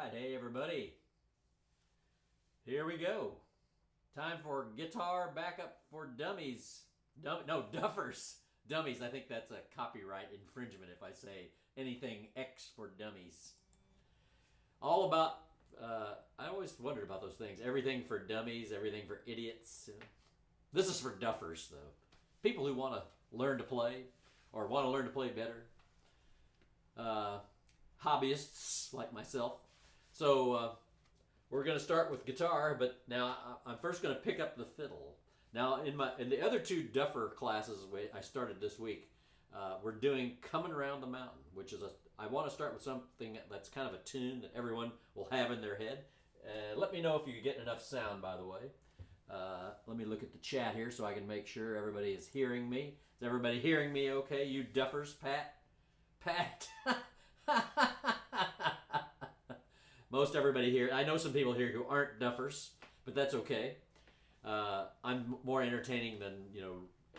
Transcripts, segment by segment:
right, hey everybody. Here we go. Time for guitar backup for dummies. No, Duffers. Dummies, I think that's a copyright infringement if I say anything X for dummies. All about, I always wondered about those things. Everything for dummies, everything for idiots. This is for Duffers, though. People who want to learn to play or want to learn to play better. Hobbyists like myself. So we're going to start with guitar, but now I'm first going to pick up the fiddle. Now in the other two Duffer classes I started this week, we're doing "Coming Around the Mountain," which is I want to start with something that's kind of a tune that everyone will have in their head. Let me know if you get enough sound, by the way. Let me look at the chat here so I can make sure everybody is hearing me. Is everybody hearing me okay? You Duffers, Pat? Most everybody here. I know some people here who aren't Duffers, but that's okay. I'm more entertaining than,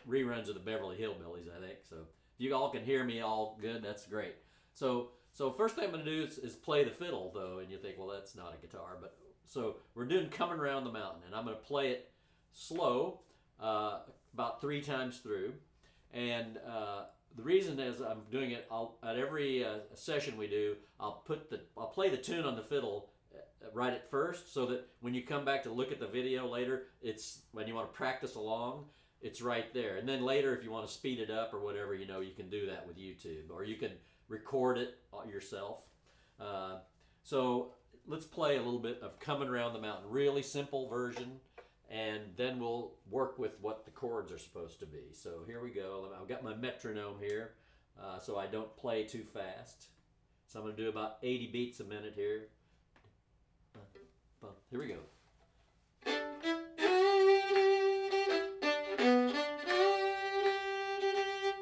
reruns of the Beverly Hillbillies, I think. So if you all can hear me all good, that's great. So first thing I'm going to do is play the fiddle, though, and you think, well, that's not a guitar. But so we're doing "Coming Around the Mountain," and I'm going to play it slow, about 3 times through. And the reason is I'm doing it at every session we do. I'll play the tune on the fiddle right at first, so that when you come back to look at the video later, it's when you want to practice along, it's right there. And then later, if you want to speed it up or whatever, you can do that with YouTube, or you can record it yourself. So let's play a little bit of "Coming Around the Mountain," really simple version. And then we'll work with what the chords are supposed to be. So here we go. I've got my metronome here, so I don't play too fast. So I'm going to do about 80 beats a minute here. Here we go.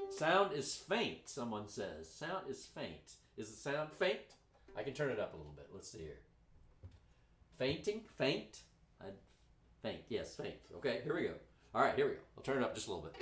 Sound is faint, someone says. Sound is faint. Is the sound faint? I can turn it up a little bit. Let's see here. Fainting? Faint? Faint, yes, faint. Okay, here we go. All right, here we go. I'll turn it up just a little bit.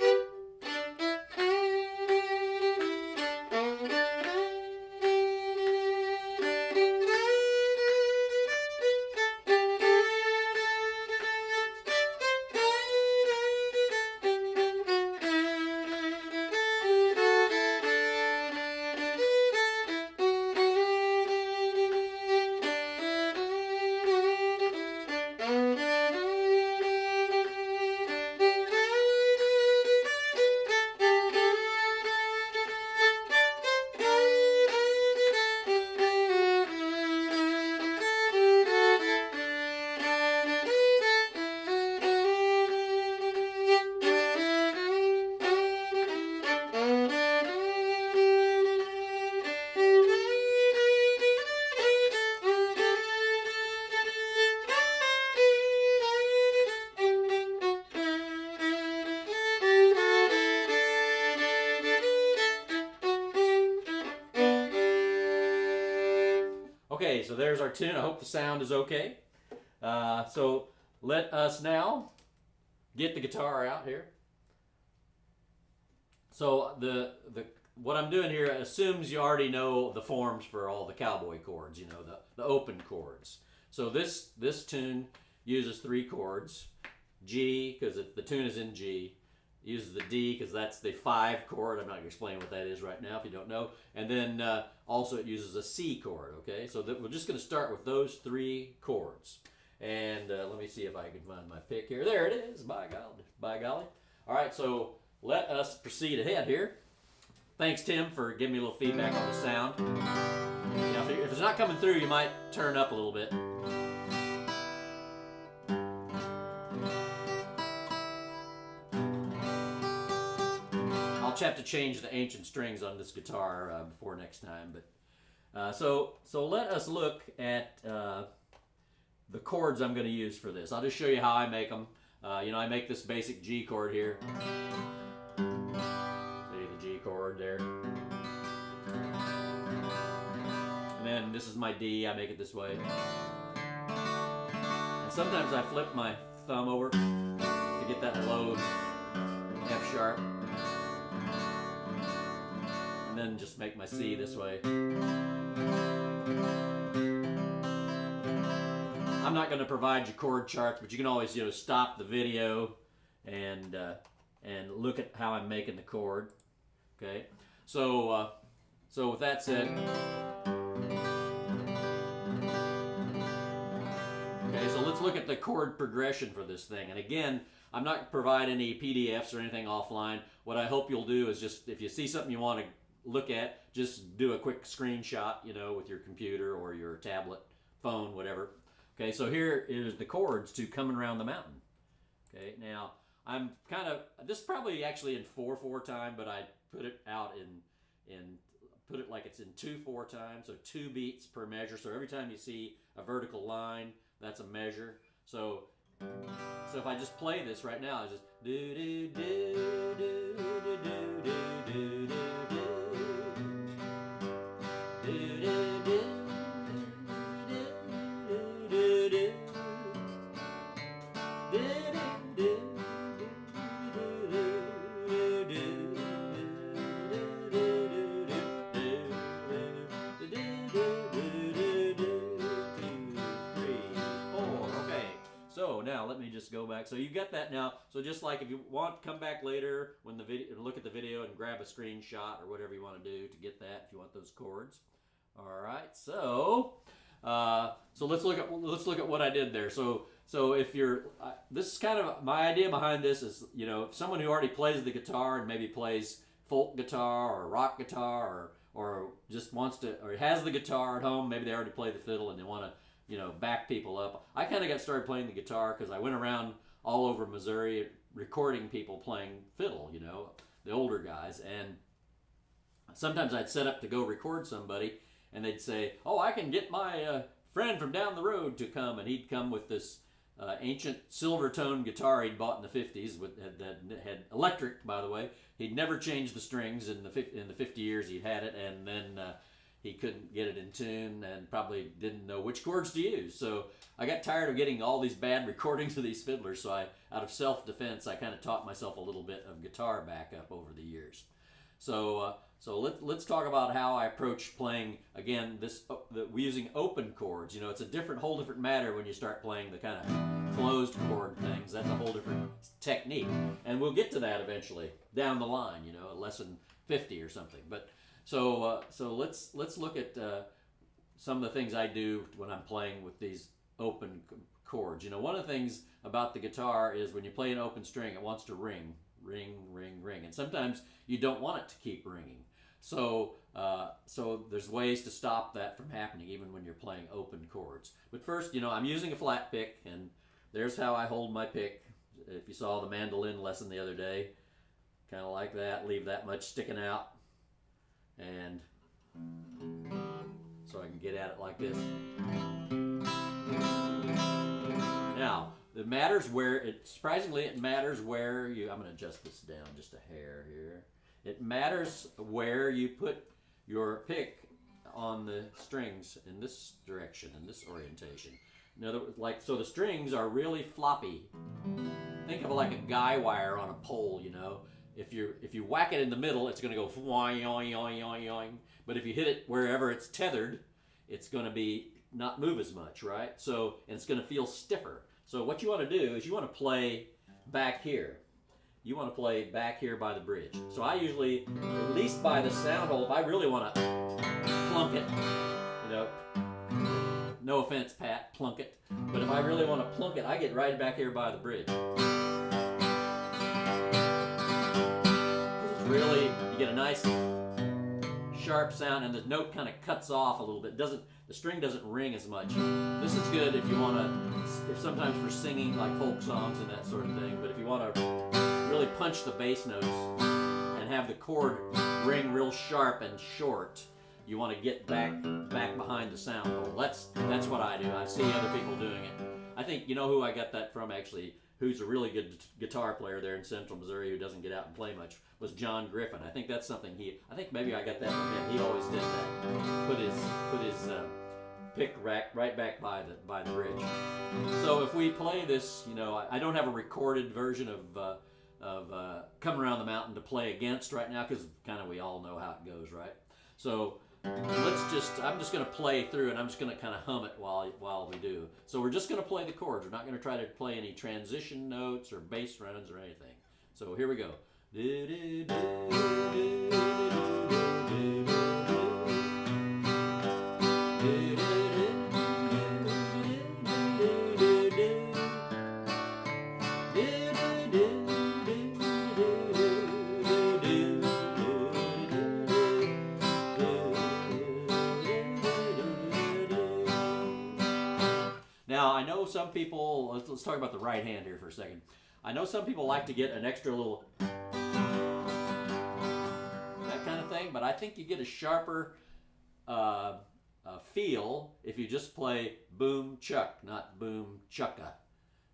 Okay, so there's our tune. I hope the sound is okay. So let us now get the guitar out here. So what I'm doing here assumes you already know the forms for all the cowboy chords, the open chords. So this tune uses 3 chords. G, because the tune is in G. Uses the D because that's the 5 chord. I'm not going to explain what that is right now if you don't know. And then also it uses a C chord, okay? So we're just going to start with those 3 chords. And let me see if I can find my pick here. There it is, by golly. By golly. All right, so let us proceed ahead here. Thanks, Tim, for giving me a little feedback on the sound. If it's not coming through, you might turn up a little bit. I'll have to change the ancient strings on this guitar before next time. But so let us look at the chords I'm going to use for this. I'll just show you how I make them. I make this basic G chord here. See the G chord there. And then this is my D. I make it this way. And sometimes I flip my thumb over to get that low F sharp. And then just make my C this way. I'm not going to provide you chord charts, but you can always, you know, stop the video and look at how I'm making the chord. Okay, so so with that said, okay, so let's look at the chord progression for this thing. And again, I'm not going to provide any PDFs or anything offline. What I hope you'll do is just, if you see something you want to look at, just do a quick screenshot, you know, with your computer or your tablet, phone, whatever. Okay, so here is the chords to Coming Around the Mountain. Okay, now I'm kind of, this is probably actually in 4/4 time, but I put it out put it like it's in 2/4 time, so 2 beats per measure. So every time you see a vertical line, that's a measure. So if I just play this right now, I just do do do do do do do do let me just go back. So you got that now. So just like if you want, come back later when the video, look at the video and grab a screenshot or whatever you want to do to get that if you want those chords. All right. So so let's look at what I did there. So if you're this is kind of my idea behind this is, you know, someone who already plays the guitar and maybe plays folk guitar or rock guitar or just wants to, or has the guitar at home, maybe they already play the fiddle and they want to, you know, back people up. I kind of got started playing the guitar because I went around all over Missouri recording people playing fiddle, you know, the older guys. And sometimes I'd set up to go record somebody and they'd say, oh, I can get my friend from down the road to come. And he'd come with this ancient silver tone guitar he'd bought in the 50s that had electric, by the way. He'd never changed the strings in the 50 years he'd had it. And then he couldn't get it in tune and probably didn't know which chords to use. So I got tired of getting all these bad recordings of these fiddlers, so out of self-defense, I kind of taught myself a little bit of guitar backup over the years. So let's talk about how I approach playing, again, using open chords. You know, it's a whole different matter when you start playing the kind of closed chord things. That's a whole different technique. And we'll get to that eventually down the line, you know, lesson 50 or something. But So let's look at some of the things I do when I'm playing with these open chords. You know, one of the things about the guitar is when you play an open string, it wants to ring, ring, ring, ring, and sometimes you don't want it to keep ringing. So there's ways to stop that from happening even when you're playing open chords. But first, you know, I'm using a flat pick, and there's how I hold my pick. If you saw the mandolin lesson the other day, kind of like that, leave that much sticking out. And so I can get at it like this. Now, it matters surprisingly, it matters where you, I'm going to adjust this down just a hair here. It matters where you put your pick on the strings in this direction, in this orientation. In other words, so the strings are really floppy. Think of it like a guy wire on a pole, you know. If you whack it in the middle, it's going to go yoing, yoing, yoing, yoing, yoing. But if you hit it wherever it's tethered, it's going to not move as much, right? So, and it's going to feel stiffer. So what you want to do is you want to play back here. You want to play back here by the bridge. So I usually, at least by the sound hole, if I really want to plunk it, you know, no offense, Pat, plunk it. But if I really want to plunk it, I get right back here by the bridge. Really, you get a nice sharp sound, and the note kind of cuts off a little bit. The string doesn't ring as much. This is good if you want to, if sometimes for singing like folk songs and that sort of thing. But if you want to really punch the bass notes and have the chord ring real sharp and short, you want to get back behind the sound hole. That's what I do. I see other people doing it. I think, you know who I got that from actually, who's a really good guitar player there in Central Missouri who doesn't get out and play much, was John Griffin. I think that's something I think maybe I got that from him. He always did that. Put his pick right back by the bridge. So if we play this, you know, I don't have a recorded version of Come Around the Mountain to play against right now because kind of we all know how it goes, right? So I'm just going to play through, and I'm just going to kind of hum it while we do. So we're just going to play the chords. We're not going to try to play any transition notes or bass runs or anything. So here we go. Now, I know some people, let's talk about the right hand here for a second. I know some people like to get an extra little, that kind of thing, but I think you get a sharper feel if you just play boom chuck, not boom chucka.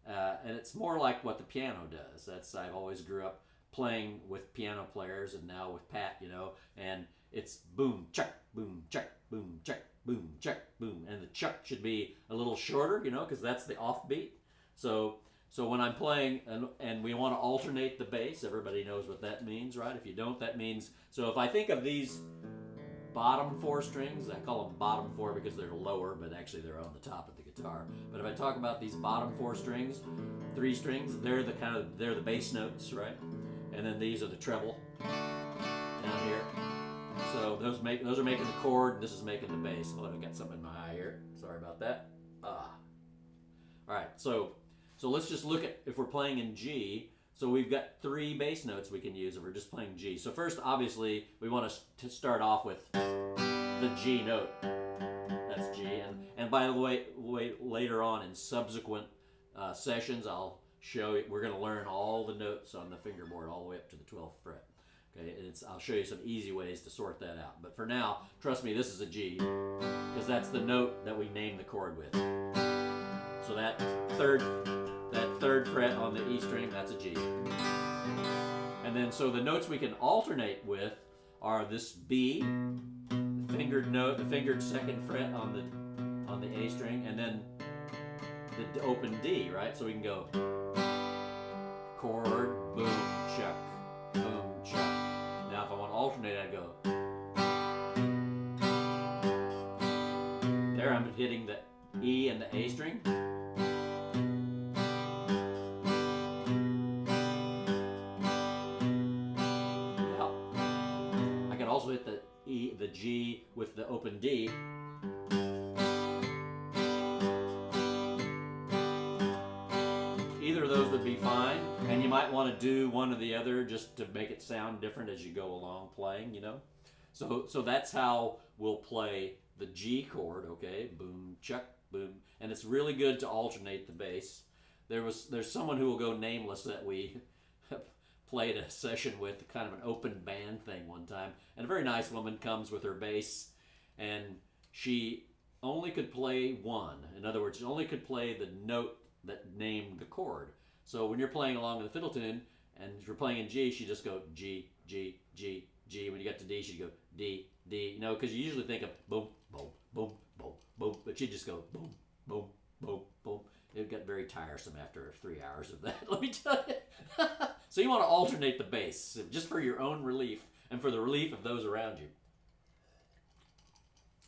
And it's more like what the piano does. I've always grew up playing with piano players, and now with Pat, you know, and it's boom chuck, boom chuck, boom chuck, boom chuck, boom, and the chuck should be a little shorter, you know, because that's the offbeat. So when I'm playing and we want to alternate the bass, everybody knows what that means, right? If you don't, that means, so if I think of these bottom 4 strings, I call them bottom 4 because they're lower, but actually they're on the top of the guitar. But if I talk about these bottom 4 strings, 3 strings, they're the bass notes, right? And then these are the treble down here. So those are making the chord, and this is making the bass. Oh, I got something in my eye here. Sorry about that. All right, so let's just look at if we're playing in G. So we've got 3 bass notes we can use if we're just playing G. So first, obviously, we want to start off with the G note. That's G. And by the way, later on in subsequent sessions, I'll show you, we're going to learn all the notes on the fingerboard all the way up to the 12th fret. Okay, I'll show you some easy ways to sort that out. But for now, trust me, this is a G, because that's the note that we name the chord with. So that third fret on the E string, that's a G. And then, so the notes we can alternate with are this B, the fingered note, the fingered 2nd fret on the A string, and then the open D, right? So we can go chord, boom, chuck, boom, chuck. Now if I want to alternate, I'd go. There I'm hitting the E and the A string. Now, I can also hit the E, the G with the open D. Either of those would be fine, and you might want to do one or the other just to make it sound different as you go along playing, you know. So that's how we'll play the G chord, okay? Boom, chuck, boom, and it's really good to alternate the bass. There's someone who will go nameless that we played a session with, kind of an open band thing one time, and a very nice woman comes with her bass, and she only could play one. In other words, she only could play the note that named the chord. So when you're playing along with the fiddle tune and you're playing in G, she just go G, G, G, G. When you get to D, she'd go D, D. You know, because you usually think of boom, boom, boom, boom, boom, but she'd just go boom, boom, boom, boom. It got very tiresome after 3 hours of that, let me tell you. So you want to alternate the bass, just for your own relief and for the relief of those around you.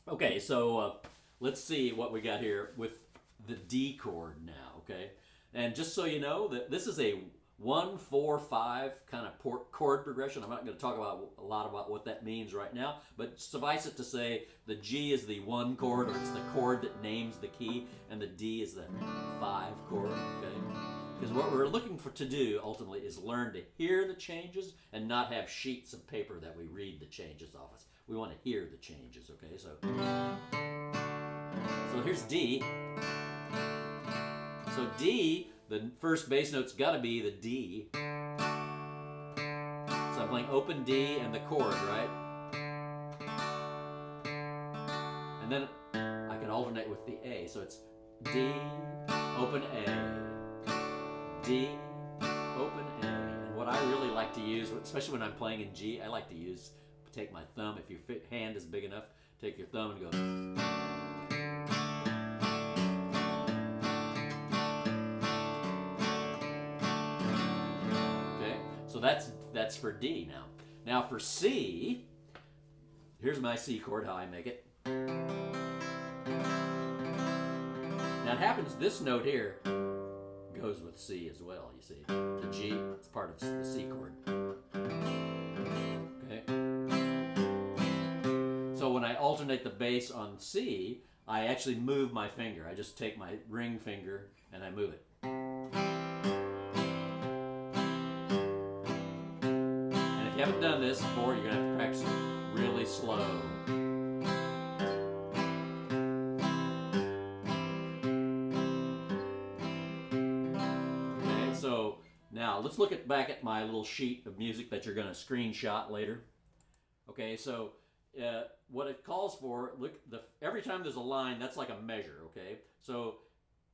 Okay, so let's see what we got here with the D chord now, okay? And just so you know, that this is a 1-4-5 kind of chord progression. I'm not going to talk a lot about what that means right now, but suffice it to say the G is the 1 chord, or it's the chord that names the key, and the D is the 5 chord, okay? Because what we're looking to do ultimately is learn to hear the changes and not have sheets of paper that we read the changes off us. We want to hear the changes, okay? So here's D. So D, the first bass note's got to be the D. So I'm playing open D and the chord, right? And then I can alternate with the A. So it's D, open A, D, open A. And what I really like to use, especially when I'm playing in G, I like to take my thumb. If your hand is big enough, take your thumb and go. That's for D now. Now for C, here's my C chord, how I make it. Now it happens, this note here goes with C as well, you see. The G is part of the C chord. Okay. So when I alternate the bass on C, I actually move my finger. I just take my ring finger and I move it. And if you haven't done this before, you're going to have to practice it really slow. Okay, so now let's look back at my little sheet of music that you're going to screenshot later. Okay, so what it calls for, look, every time there's a line, that's like a measure, okay? So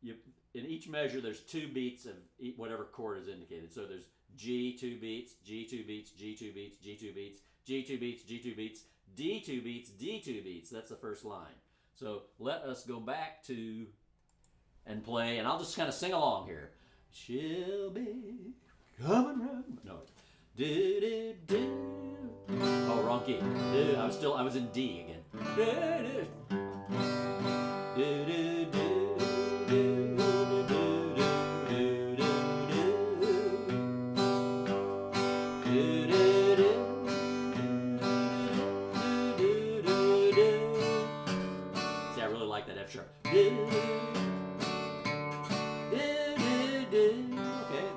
in each measure, there's 2 beats of whatever chord is indicated. So there's G 2 beats, G 2 beats, G 2 beats, G 2 beats, G 2 beats, G 2 beats, D 2 beats, D 2 beats. That's the first line. So let us go back to and play, and I'll just kind of sing along here. She'll be coming round. No. Do, do, do. Oh, wrong key. I was in D again. Do, do, do, do, do, see, I really like that F sharp. Okay,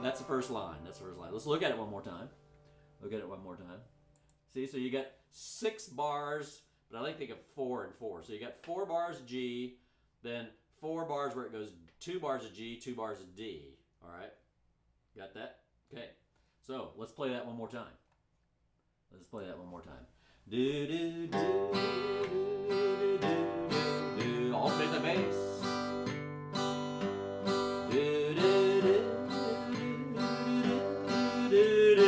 that's the first line. That's the first line. Let's look at it one more time. Look at it one more time. See, so you got 6 bars, but I like to think of 4 and 4. So you got 4 bars G, then 4 bars where it goes 2 bars of G, 2 bars of D. All right, got that? Okay. So let's play that one more time. Let's play that one more time. Do do do do do do. Alternate the bass. Do do do do do.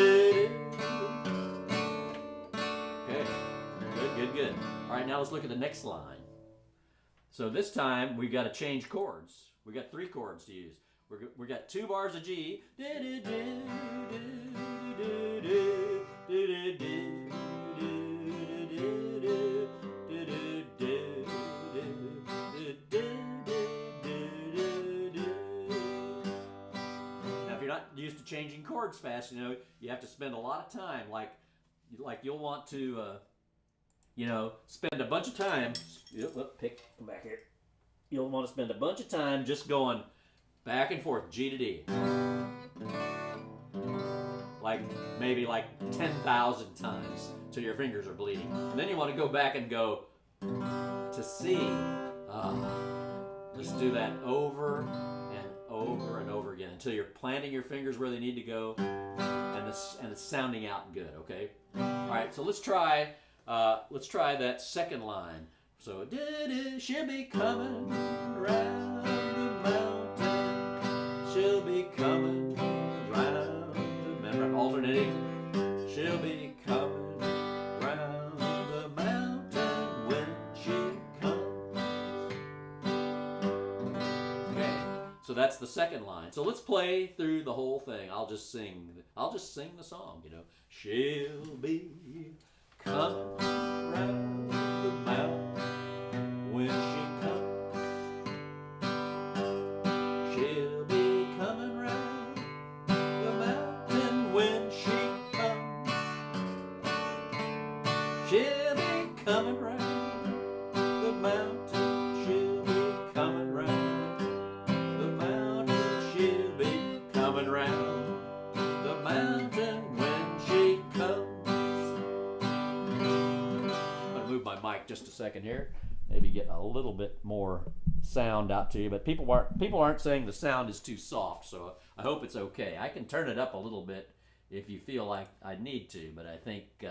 Good. All right, now let's look at the next line. So this time we've got to change chords. We got 3 chords to use. We got 2 bars of G. Now, if you're not used to changing chords fast, you know you have to spend a lot of time. Like you'll want to. Spend a bunch of time. Come back here. You'll want to spend a bunch of time just going back and forth, G to D. Maybe 10,000 times till your fingers are bleeding. And then you want to go back and go to C. Just do that over and over and over again until you're planting your fingers where they need to go and it's sounding out good, okay? All right, so let's try that second line. So, she'll be coming round the mountain. She'll be coming round the mountain. Alternating. She'll be coming round the mountain when she comes. Okay, so that's the second line. So let's play through the whole thing. I'll just sing the song, She'll be coming round the mountain when she comes. She'll be coming round the mountain when she comes. She'll be coming round the mountain. She'll be coming round the mountain. She'll be coming round the mountain when she comes. Move my mic just a second here, maybe get a little bit more sound out to you, but people aren't saying the sound is too soft, so I hope it's okay. I can turn it up a little bit if you feel like I need to, but I think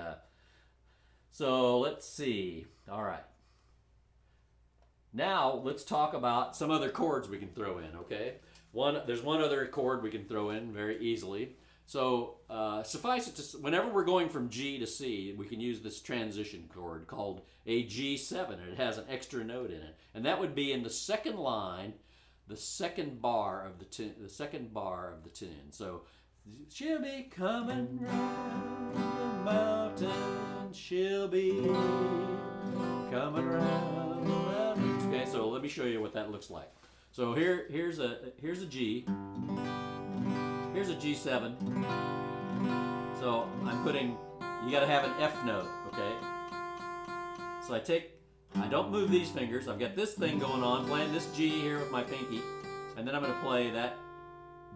so. Let's see. All right, now let's talk about some other chords we can throw in. Okay, there's one other chord we can throw in very easily. So suffice it to, whenever we're going from G to C, we can use this transition chord called a G7, and it has an extra note in it, and that would be in the second line, the second bar of the tune. So She'll be coming round the mountain. She'll be coming round the mountain. Okay, so let me show you what that looks like. So here's a G. Here's a G7. So I'm putting, you gotta have an F note, okay? So I don't move these fingers. I've got this thing going on, playing this G here with my pinky, and then I'm gonna play that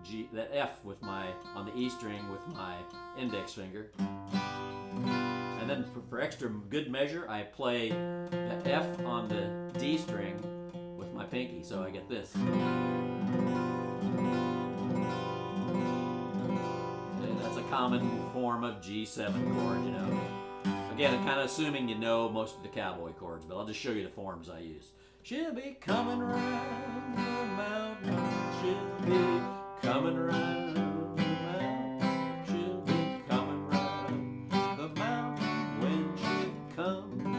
G, that F with on the E string with my index finger. And then for extra good measure, I play the F on the D string with my pinky, so I get this. That's a common form of G7 chord, you know. Again, I'm kind of assuming you know most of the cowboy chords, but I'll just show you the forms I use. She'll be coming round the mountain. She'll be coming round the mountain. She'll be coming round the mountain when she comes.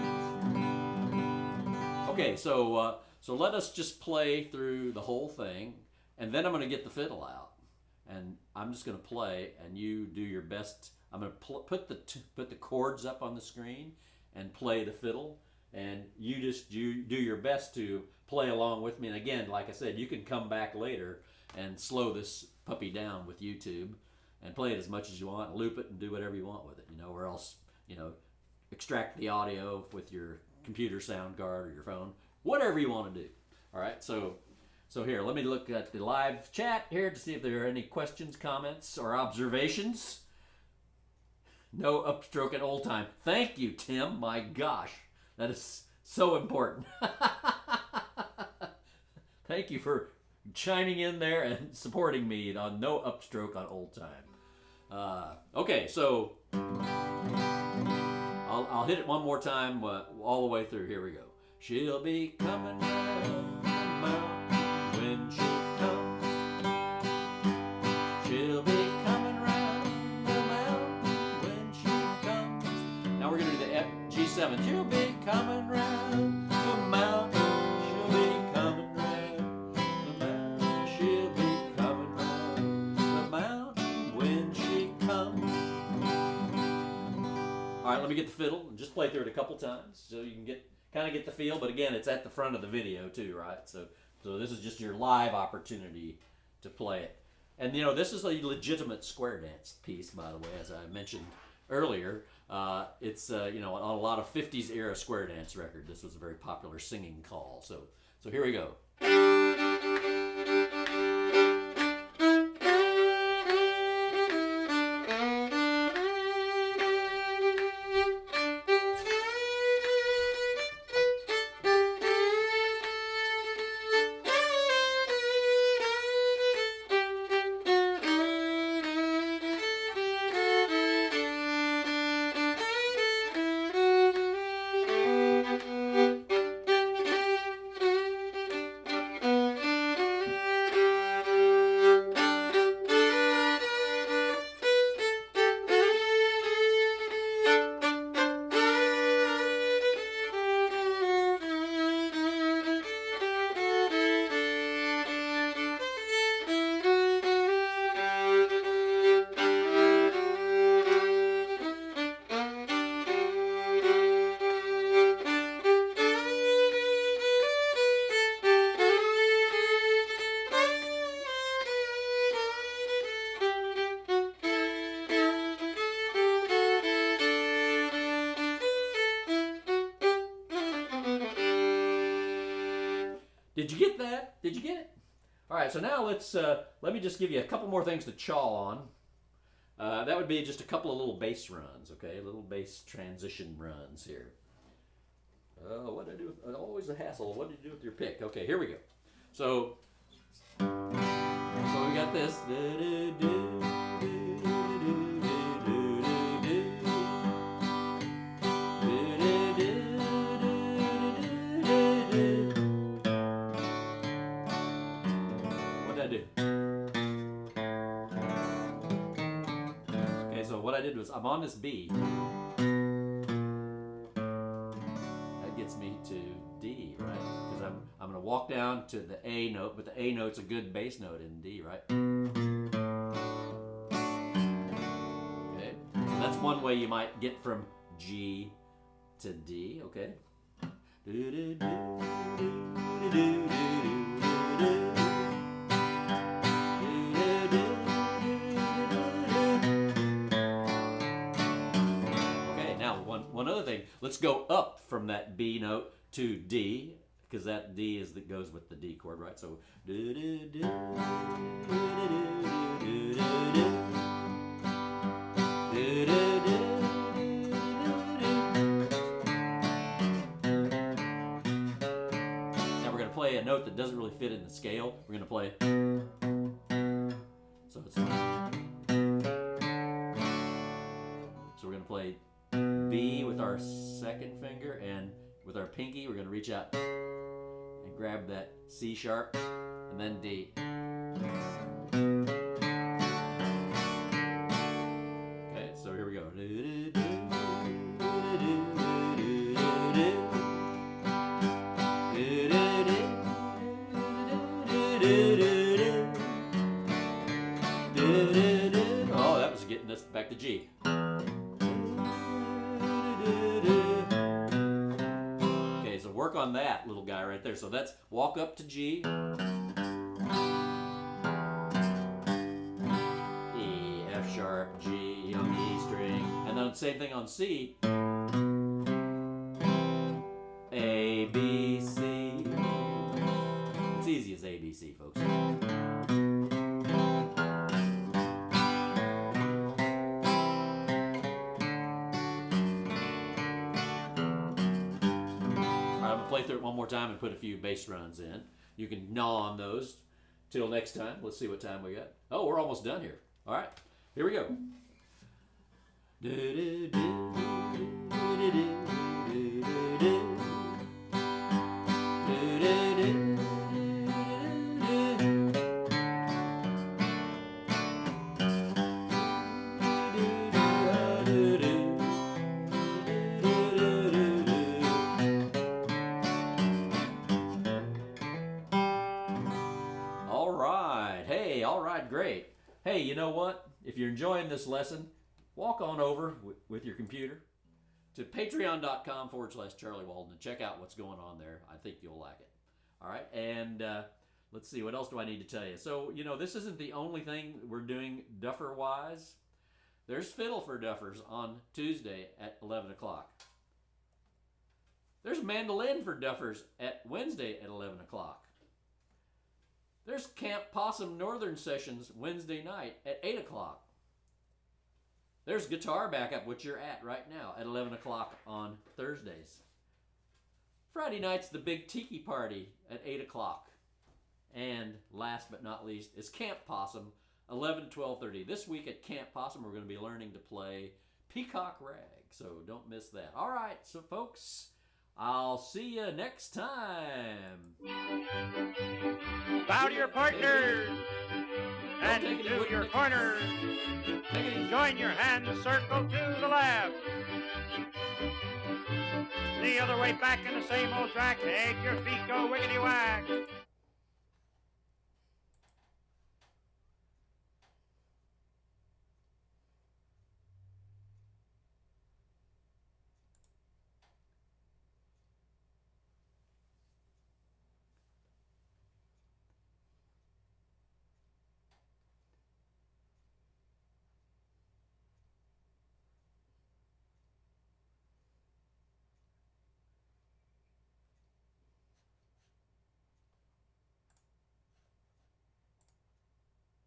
Okay, so let us just play through the whole thing, and then I'm going to get the fiddle out, and I'm just going to play, and you do your best. I'm going to put the chords up on the screen and play the fiddle, and you do your best to play along with me. And again, like I said, you can come back later and slow this puppy down with YouTube and play it as much as you want, loop it, and do whatever you want with it, you know, or else, you know, extract the audio with your computer sound card or your phone, whatever you want to do. All right, so here, let me look at the live chat here to see if there are any questions, comments, or observations. No upstroke at old time. Thank you, Tim. My gosh, that is so important. Thank you for chiming in there and supporting me on no upstroke on old time. Okay, so I'll hit it one more time all the way through. Here we go. She'll be coming round the mountain when she comes. She'll be coming round the mountain when she comes. Now we're going to do the G7. She'll be coming round the mountain. She'll be coming round the mountain. She'll be coming round the mountain when she comes. All right, let me get the fiddle and just play through it a couple times so you can kind of get the feel. But again, it's at the front of the video too, right? So this is just your live opportunity to play it. And you know, this is a legitimate square dance piece, by the way, as I mentioned earlier. It's you know, on a lot of 50s era square dance record, this was a very popular singing call. So here we go. Did you get that? Did you get it? All right, so now let me just give you a couple more things to chaw on. That would be just a couple of little bass runs, okay? Little bass transition runs here. What did I do? Always a hassle. What did you do with your pick? Okay, here we go. So we got this. Okay, so what I did was I'm on this B. That gets me to D, right? Because I'm going to walk down to the A note, but the A note's a good bass note in D, right? one way you might get from G to D, okay? One other thing, let's go up from that B note to D, because that D is that goes with the D chord, right? So now we're going to play a note that doesn't really fit in the scale. We're going to play, so we're going to play B with our second finger, and with our pinky we're going to reach out and grab that C sharp, and then D. Okay, so here we go. Oh, that was getting us back to G. Work on that little guy right there. So that's walk up to G, E, F sharp, G on the E string, and then same thing on C, A, B, C. It's easy as A, B, C, folks. Play through it one more time and put a few bass runs in. You can gnaw on those till next time. Let's see what time we got. Oh, we're almost done here. All right, here we go. Great. Hey, you know what? If you're enjoying this lesson, walk on over with your computer to patreon.com/Charlie Walden and check out what's going on there. I think you'll like it. All right, and let's see, what else do I need to tell you? So, you know, this isn't the only thing we're doing Duffer-wise. There's Fiddle for Duffers on Tuesday at 11 o'clock. There's Mandolin for Duffers at Wednesday at 11 o'clock. There's Camp Possum Northern Sessions Wednesday night at 8 o'clock. There's Guitar Backup, which you're at right now, at 11 o'clock on Thursdays. Friday night's the Big Tiki Party at 8 o'clock. And last but not least is Camp Possum, 11 to 12:30. This week at Camp Possum, we're going to be learning to play Peacock Rag, so don't miss that. All right, so folks, I'll see you next time. Bow to your partners and to your corners. Join your hands, circle to the left. The other way back in the same old track. Make your feet go wiggity wag.